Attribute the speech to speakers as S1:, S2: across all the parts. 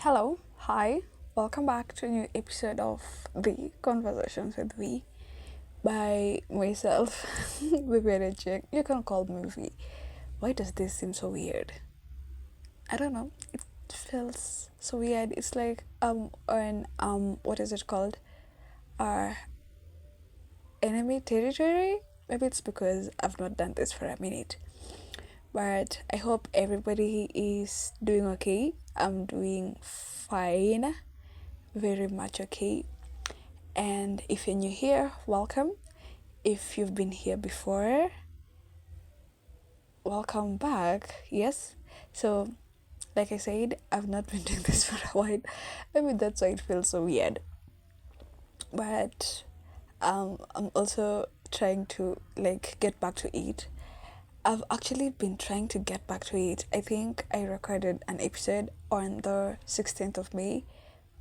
S1: Hello, hi, welcome back to a new episode of The Conversations with V by myself, Viviana Chick. You can call me V. Why does this seem so weird? I don't know. It feels so weird. It's like on what is it called? Our enemy territory? Maybe it's because I've not done this for a minute. But I hope everybody is doing okay. I'm doing fine, very much okay. And if you're new here, welcome. If you've been here before, welcome back. Yes. So, like I said, I've not been doing this for a while. Maybe that's why it feels so weird. But I'm also trying to get back to it. I've actually been trying to get back to it. I think I recorded an episode on the 16th of May,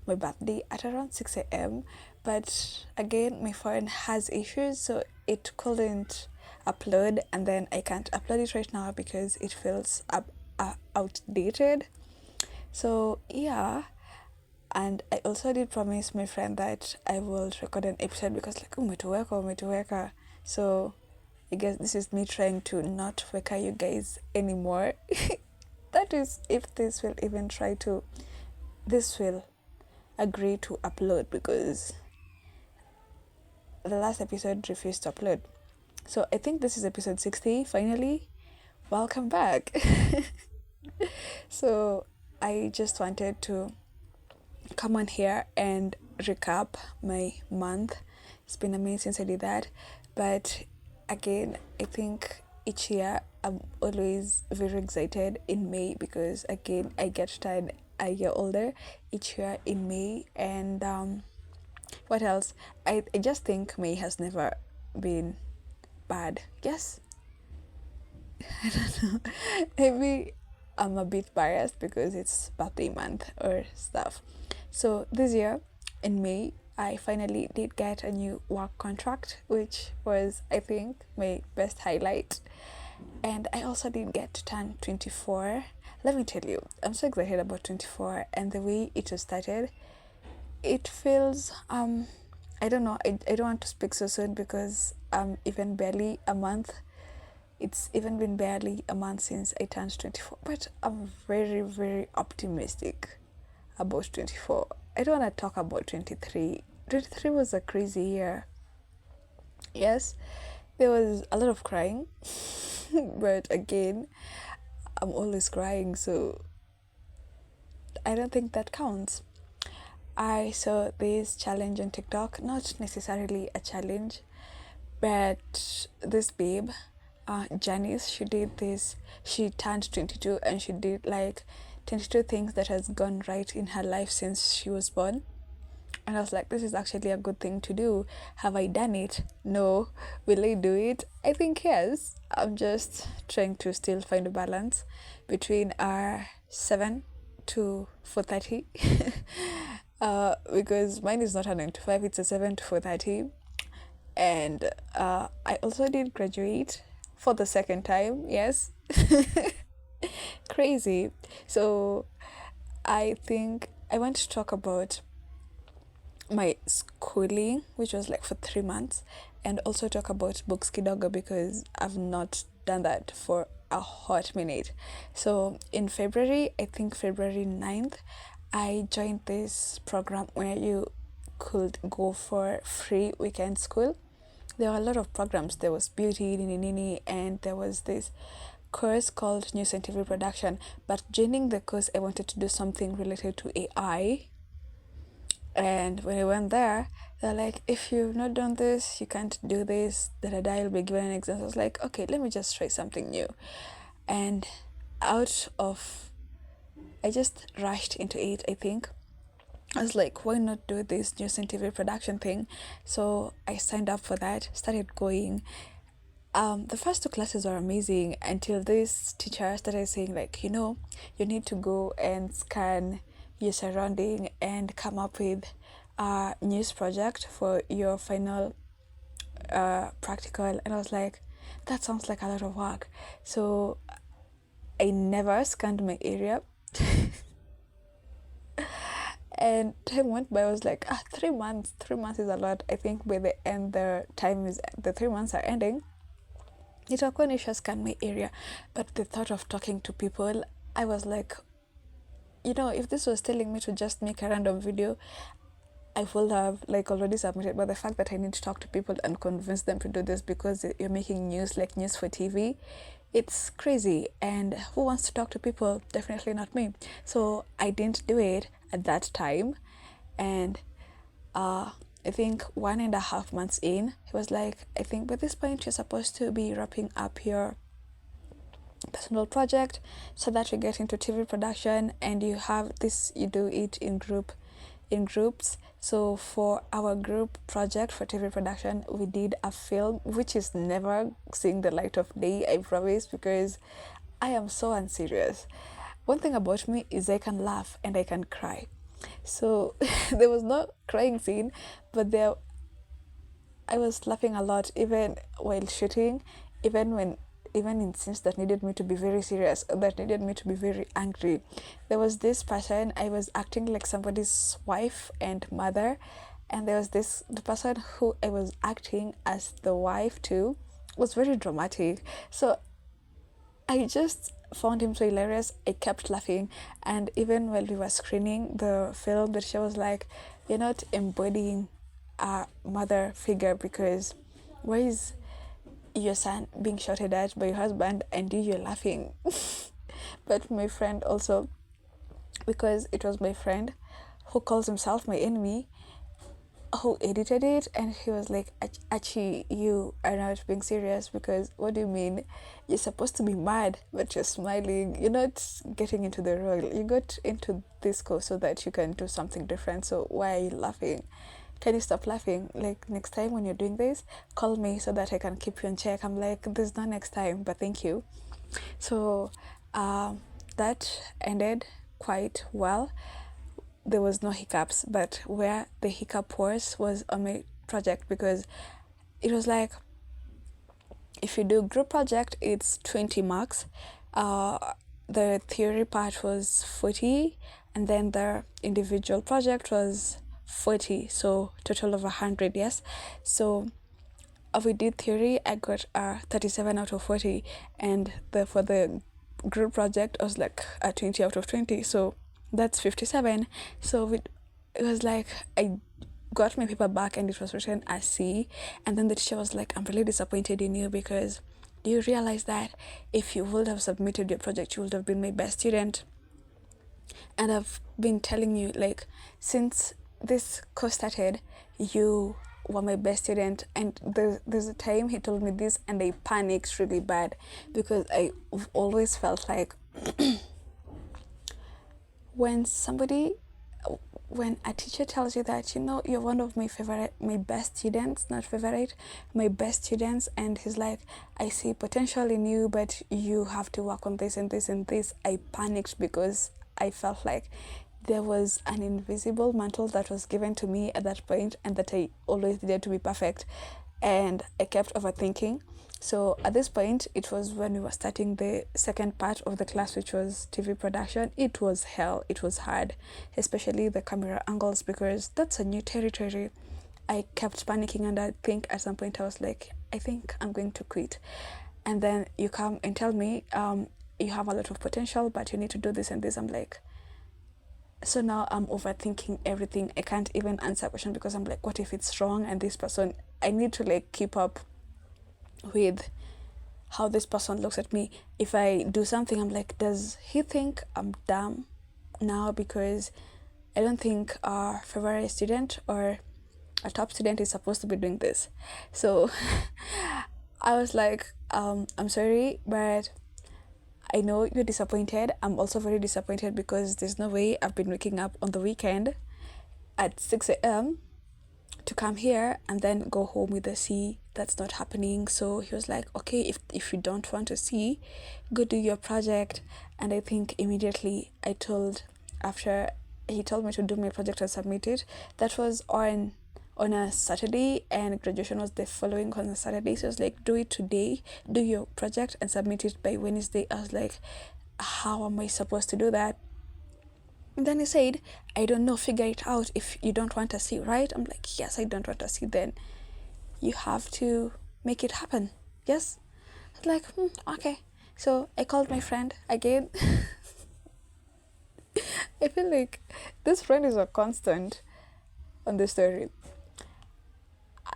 S1: my birthday, at around 6 a.m. But again, my phone has issues, so it couldn't upload, and then I can't upload it right now because it feels outdated. So, yeah. And I also did promise my friend that I will record an episode because, umetoeka. So, I guess this is me trying to not weka you guys anymore. That is, if this will even this will agree to upload, because the last episode refused to upload. So I think this is episode 60, finally. Welcome back. So I just wanted to come on here and recap my month. It's been a minute since I did that. But again, I think each year I'm always very excited in May because again I get to turn a year older each year in May. And what else? I just think May has never been bad. Yes. I don't know. Maybe I'm a bit biased because it's birthday month or stuff. So this year in May, I finally did get a new work contract, which was, I think, my best highlight. And I also did get to turn 24. Let me tell you, I'm so excited about 24, and the way it was started, it feels I don't know, I don't want to speak so soon because even barely a month. It's even been barely a month since I turned 24, but I'm very, very optimistic about 24. I don't want to talk about 23. 23 was a crazy year. Yes, there was a lot of crying, but again, I'm always crying, so I don't think that counts. I saw this challenge on TikTok, not necessarily a challenge, but this babe, Janice, she turned 22 and she did 22 things that has gone right in her life since she was born. And I was like, this is actually a good thing to do. Have I done it? No. Will I do it? I think yes. I'm just trying to still find a balance between our 7 to 4:30. Because mine is not a 9 to 5, it's a 7 to 4:30. And I also did graduate for the second time. Yes. Crazy. So I think I want to talk about my schooling, which was for 3 months, and also talk about books kidogo because I've not done that for a hot minute. So in February, I think February 9th, I joined this program where you could go for free weekend school. There were a lot of programs. There was beauty, nini, and there was this course called News and TV Production. But joining the course, I wanted to do something related to AI. And when I went there, they're like, if you've not done this, you can't do this. Da will be given an exam. So I was like, okay, let me just try something new. And I just rushed into it, I think. I was like, why not do this news and TV production thing? So I signed up for that, started going. The first two classes were amazing until this teacher started saying, you need to go and scan your surrounding and come up with a news project for your final practical. And I was like, that sounds like a lot of work. So I never scanned my area. And time went by. I was like, 3 months. 3 months is a lot. I think by the end, the 3 months are ending. Itakuwa ni Shaskan, my area. But the thought of talking to people, I was like, if this was telling me to just make a random video, I would have like already submitted. But the fact that I need to talk to people and convince them to do this because you're making news, like news for TV, it's crazy. And who wants to talk to people? Definitely not me. So I didn't do it at that time. And I think 1.5 months in, he was like, I think by this point you're supposed to be wrapping up your personal project so that you get into TV production, and you have this, you do it in groups. So for our group project for TV production, we did a film which is never seeing the light of day, I promise, because I am so unserious. One thing about me is I can laugh and I can cry. So there was no crying scene, but I was laughing a lot, even while shooting, even in scenes that needed me to be very serious, that needed me to be very angry. There was this person, I was acting like somebody's wife and mother, and there was the person who I was acting as the wife to was very dramatic. So I just found him so hilarious. I kept laughing, and even while we were screening the film, the show was like, "You're not embodying a mother figure, because why is your son being shouted at by your husband and you're laughing?" But my friend also, because it was my friend who calls himself my enemy, who edited it, and he was like, Achi, you are not being serious, because what do you mean? You're supposed to be mad, but you're smiling. You're not getting into the role. You got into this course so that you can do something different. So why are you laughing? Can you stop laughing? Like, next time when you're doing this, call me so that I can keep you in check. I'm like, there's no next time, but thank you. So that ended quite well. There was no hiccups, but where the hiccup was on my project, because it was like, if you do group project, it's 20 marks. The theory part was 40, and then the individual project was 40, so total of 100. Yes, so we did theory. I got 37 out of 40, and for the group project I was like 20 out of 20, so that's 57. So it was like, I got my paper back and it was written as C, and then the teacher was like, I'm really disappointed in you, because do you realize that if you would have submitted your project, you would have been my best student? And I've been telling you, like, since this course started, you were my best student. And there's a time he told me this, and I panicked really bad, because I've always felt like when a teacher tells you that, you're one of my best students, not favorite, my best students, and he's like, I see potential in you, but you have to work on this and this and this, I panicked, because I felt like there was an invisible mantle that was given to me at that point, and that I always needed to be perfect, and I kept overthinking. So at this point, it was when we were starting the second part of the class, which was TV production. It was hell. It was hard, especially the camera angles, because that's a new territory. I kept panicking, and I think at some point I was like, I think I'm going to quit. And then you come and tell me, you have a lot of potential, but you need to do this and this. I'm like, so now I'm overthinking everything. I can't even answer a question, because I'm like, what if it's wrong? And this person, I need to like keep up with how this person looks at me. If I do something, I'm like, does he think I'm dumb now? Because I don't think our favorite student or a top student is supposed to be doing this. So I was like, I'm sorry, but I know you're disappointed. I'm also very disappointed, because there's no way I've been waking up on the weekend at 6 a.m. to come here and then go home with a C. That's not happening. So he was like, okay, if you don't want to see, go do your project. And I think immediately after he told me to do my project and submit it, that was on a Saturday, and graduation was the following on a Saturday. So I was like, do it today, do your project and submit it by Wednesday. I was like, how am I supposed to do that? And then he said, I don't know, figure it out if you don't want to see, right? I'm like, yes, I don't want to see. Then you have to make it happen. Yes? I was like, okay. So I called my friend again. I feel like this friend is a constant on the story.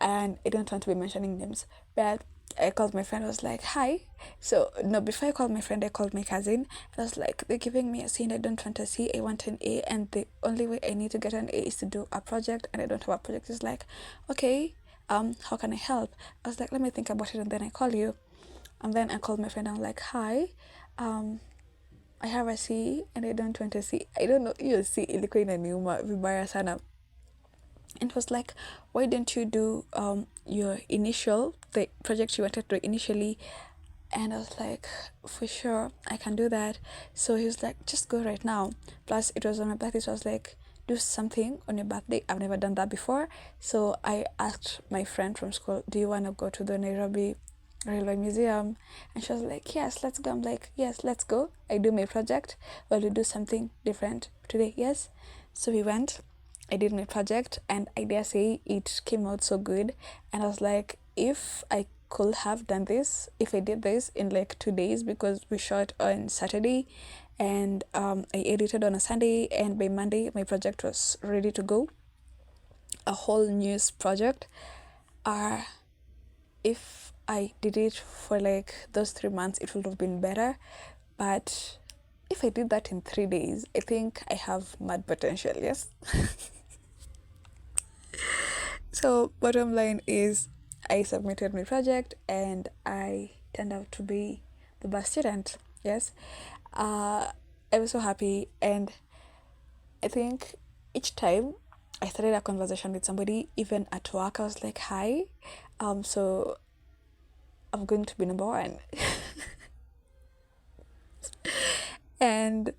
S1: And I don't want to be mentioning names, but I called my friend. I was like, "Hi." So no, before I called my friend, I called my cousin. I was like, "They're giving me a C, and I don't want a C. I want an A, and the only way I need to get an A is to do a project, and I don't have a project." He's like, "Okay, how can I help?" I was like, "Let me think about it, and then I call you." And then I called my friend. I'm like, "Hi, um, I have a C, and I don't want a C. I don't know. You see, ilikuwa inaniuma vibaya sana." And was like, why don't you do the project you wanted to initially? And I was like, for sure I can do that. So he was like, just go right now. Plus it was on my birthday, so I was like, do something on your birthday. I've never done that before. So I asked my friend from school, do you want to go to the Nairobi Railway Museum? And she was like, yes, let's go. I'm like, yes, let's go. I do my project, well, we do something different today. Yes. So we went. I did my project, and I dare say it came out so good. And I was like, if I could have done this, if I did this in like 2 days, because we shot on Saturday and I edited on a Sunday, and by Monday my project was ready to go, a whole news project. If I did it for like those 3 months, it would have been better. But if I did that in 3 days, I think I have mad potential, yes? So, bottom line is, I submitted my project and I turned out to be the best student. Yes. I was so happy. And I think each time I started a conversation with somebody, even at work, I was like, hi, so I'm going to be number one. And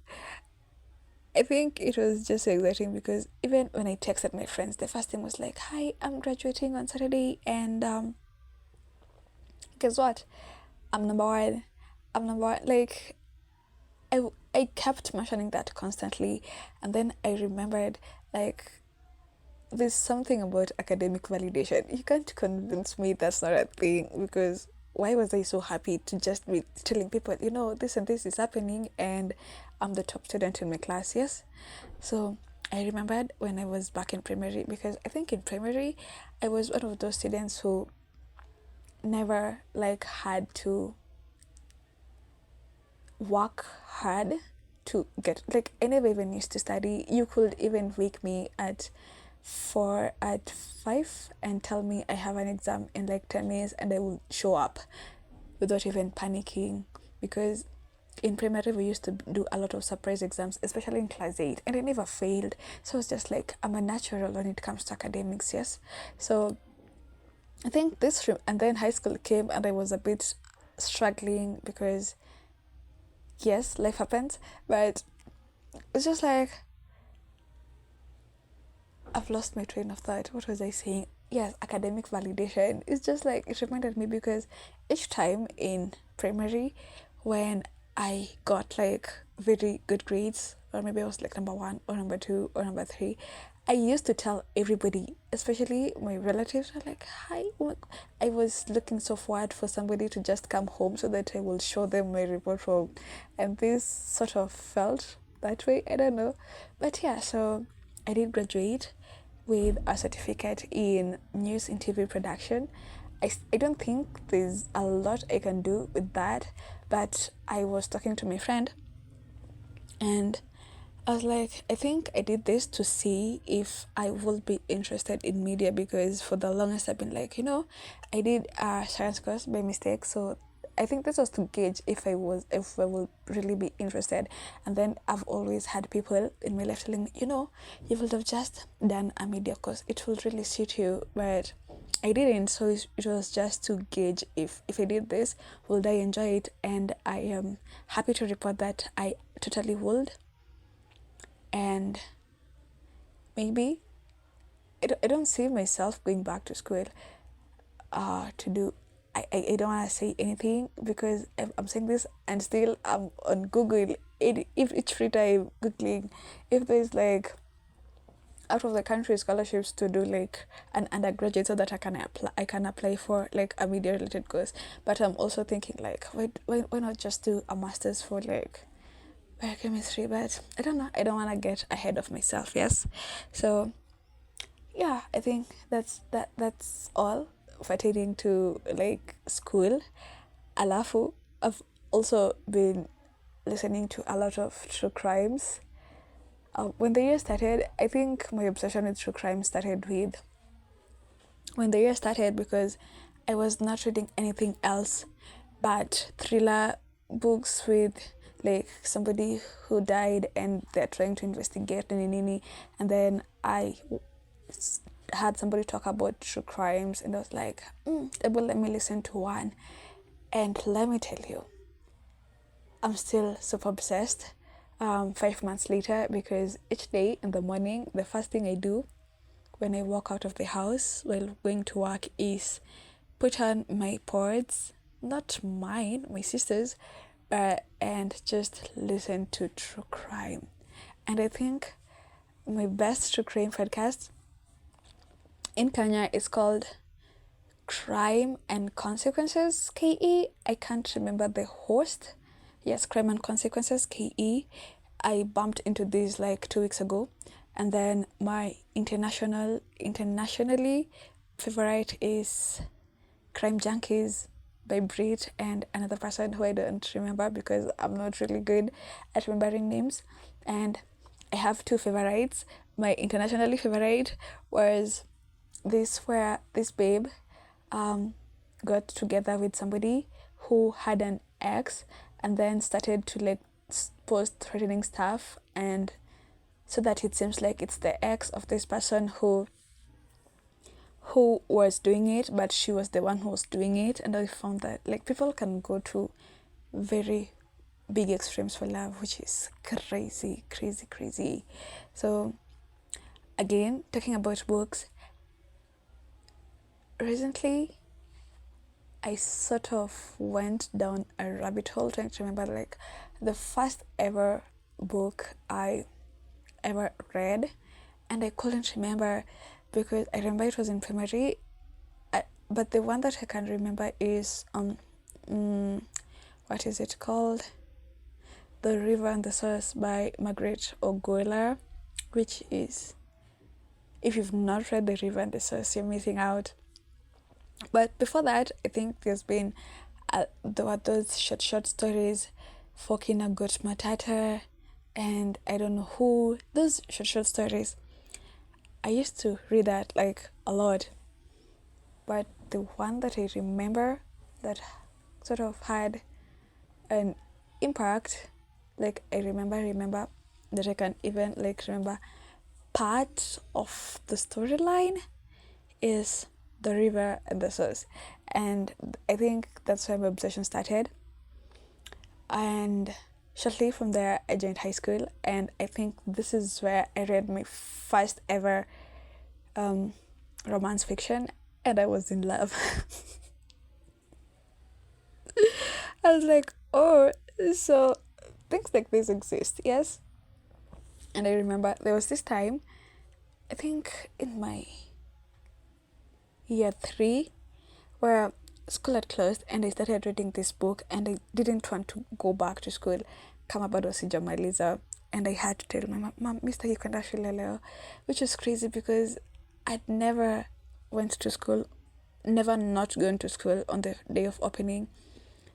S1: I think it was just so exciting because even when I texted my friends, the first thing was like, hi, I'm graduating on Saturday, and guess what? I'm number one. I'm number one. Like, I kept mentioning that constantly. And then I remembered, like, there's something about academic validation. You can't convince me that's not a thing, because why was I so happy to just be telling people, this and this is happening, and I'm the top student in my class, yes? So I remembered when I was back in primary, because I think in primary I was one of those students who never like had to work hard to get, like, I never even used to study. You could even wake me at 5 and tell me I have an exam in like 10 minutes, and I will show up without even panicking, because in primary we used to do a lot of surprise exams, especially in class 8, and I never failed. So it's just like, I'm a natural when it comes to academics, yes? So I think and then high school came, and I was a bit struggling because, yes, life happens, but it's just like, I've lost my train of thought. What was I saying? Yes, academic validation. It's just like, it reminded me, because each time in primary, when I got like very good grades, or maybe I was like number one or number two or number three, I used to tell everybody, especially my relatives, were like, hi. I was looking so forward for somebody to just come home so that I will show them my report home. And this sort of felt that way. I don't know. But yeah, so I did graduate with a certificate in news and TV production. I don't think there's a lot I can do with that, but I was talking to my friend, and I was like, I think I did this to see if I will be interested in media, because for the longest I've been like, I did a science course by mistake. So I think this was to gauge if I will really be interested. And then I've always had people in my life telling me, you would have just done a media course. It will really suit you. But I didn't. So it was just to gauge if I did this, would I enjoy it? And I am happy to report that I totally would. And maybe I don't see myself going back to school to do. I don't want to say anything, because I'm saying this and still I'm on Google if each free time googling if there's like out of the country scholarships to do like an undergraduate so that I can apply for like a media related course. But I'm also thinking like why not just do a master's for like biochemistry? But I don't know. I don't want to get ahead of myself. Yes, so yeah, I think that's all pertaining to like school. Alafu, I've also been listening to a lot of true crimes. When the year started, I think my obsession with true crime started with when the year started because I was not reading anything else but thriller books with like somebody who died and they're trying to investigate and then had somebody talk about true crimes and I was like, but let me listen to one. And let me tell you, I'm still super obsessed 5 months later because each day in the morning, the first thing I do when I walk out of the house while going to work is put on my pods, not mine, my sister's, and just listen to true crime. And I think my best true crime podcast in Kenya is called Crime and Consequences KE. I can't remember the host. Yes, Crime and Consequences KE. I bumped into this like 2 weeks ago. And then my internationally favorite is Crime Junkies by Brit and another person who I don't remember because I'm not really good at remembering names. And I have two favorites. My internationally favorite was where this babe got together with somebody who had an ex and then started to like post threatening stuff, and so that it seems like it's the ex of this person who was doing it, but she was the one who was doing it. And I found that like people can go to very big extremes for love, which is crazy, crazy, crazy. So again, talking about books, recently I sort of went down a rabbit hole trying to remember like the first ever book I ever read, and I couldn't remember because I remember it was in primary, but the one that I can remember is what is it called? The River and the Source by Margaret Ogola, which is, if you've not read The River and the Source, you're missing out. But before that, I think there were those short stories, Fokina Got Matata, and I don't know who, those short stories. I used to read that like a lot. But the one that I remember that sort of had an impact, like I remember that I can even like remember part of the storyline is The River and the Source. And I think that's where my obsession started. And shortly from there, I joined high school, and I think this is where I read my first ever romance fiction, and I was in love. I was like, oh, so things like this exist, yes? And I remember there was this time, I think in my year 3, where school had closed and I started reading this book and I didn't want to go back to school kama bado sijamaliza, and I had to tell my mom, Mr. You can actually leo, which was crazy because I'd never went to school, never not gone to school on the day of opening,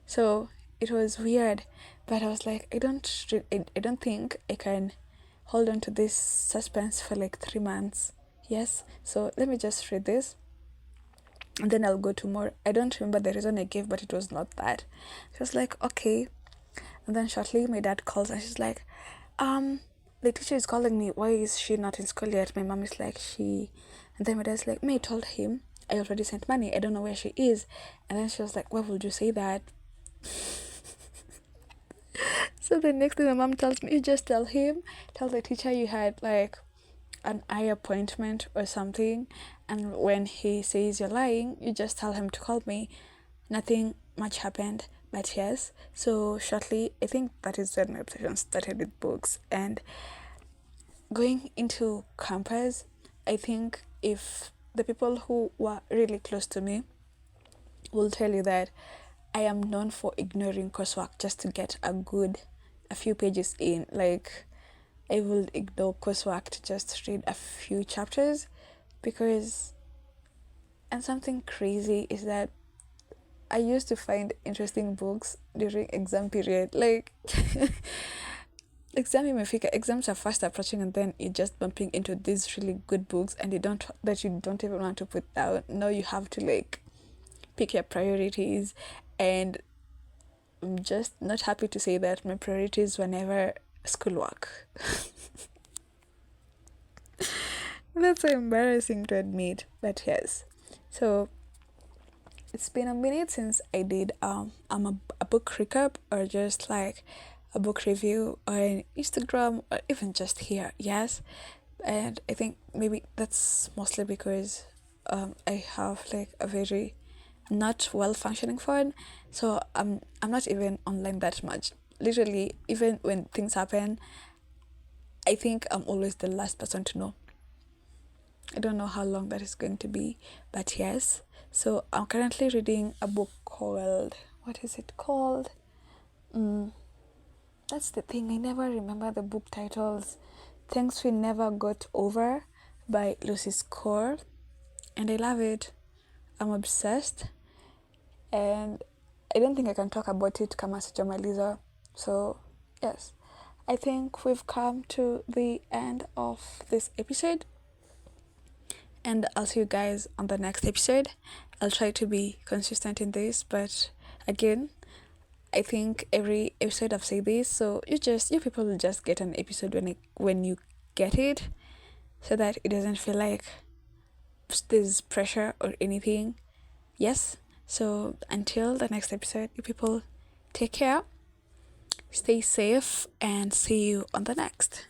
S1: so it was weird. But I was like, I don't think I can hold on to this suspense for like 3 months. Yes, so let me just read this and then I'll go to more. I don't remember the reason I gave, but it was not that. She was like, okay. And then shortly my dad calls and she's like, the teacher is calling me. Why is she not in school yet? My mom is like, and then my dad's like, I told him I already sent money. I don't know where she is. And then she was like, why would you say that? So the next thing my mom tells me, you just tell the teacher you had like an eye appointment or something, and when he says you're lying, you just tell him to call me. Nothing much happened, But yes, so shortly, I think that is when my obsession started with books. And going into campus, I think if the people who were really close to me will tell you that I am known for ignoring coursework just to get a few pages in. Like, I will ignore coursework to just read a few chapters because, and something crazy is that I used to find interesting books during exam period. Like, exams are fast approaching, and then you're just bumping into these really good books, and you don't even want to put down. Now you have to like pick your priorities, and I'm just not happy to say that my priorities were never schoolwork. That's so embarrassing to admit, but yes. So it's been a minute since I did a book recap or just like a book review on Instagram or even just here, yes. And I think maybe that's mostly because I have like a very not well functioning phone, so I'm not even online that much. Literally, even when things happen, I think I'm always the last person to know. I don't know how long that is going to be, but yes. So I'm currently reading a book called, what is it called? That's the thing, I never remember the book titles. Things We Never Got Over by Lucy Score, and I love it. I'm obsessed, and I don't think I can talk about it kama sijamaliza. So yes, I think we've come to the end of this episode, and I'll see you guys on the next episode. I'll try to be consistent in this, but again, I think every episode I've said this, so you people will just get an episode when you get it, so that it doesn't feel like there's pressure or anything. Yes. So until the next episode, you people take care, stay safe, and see you on the next.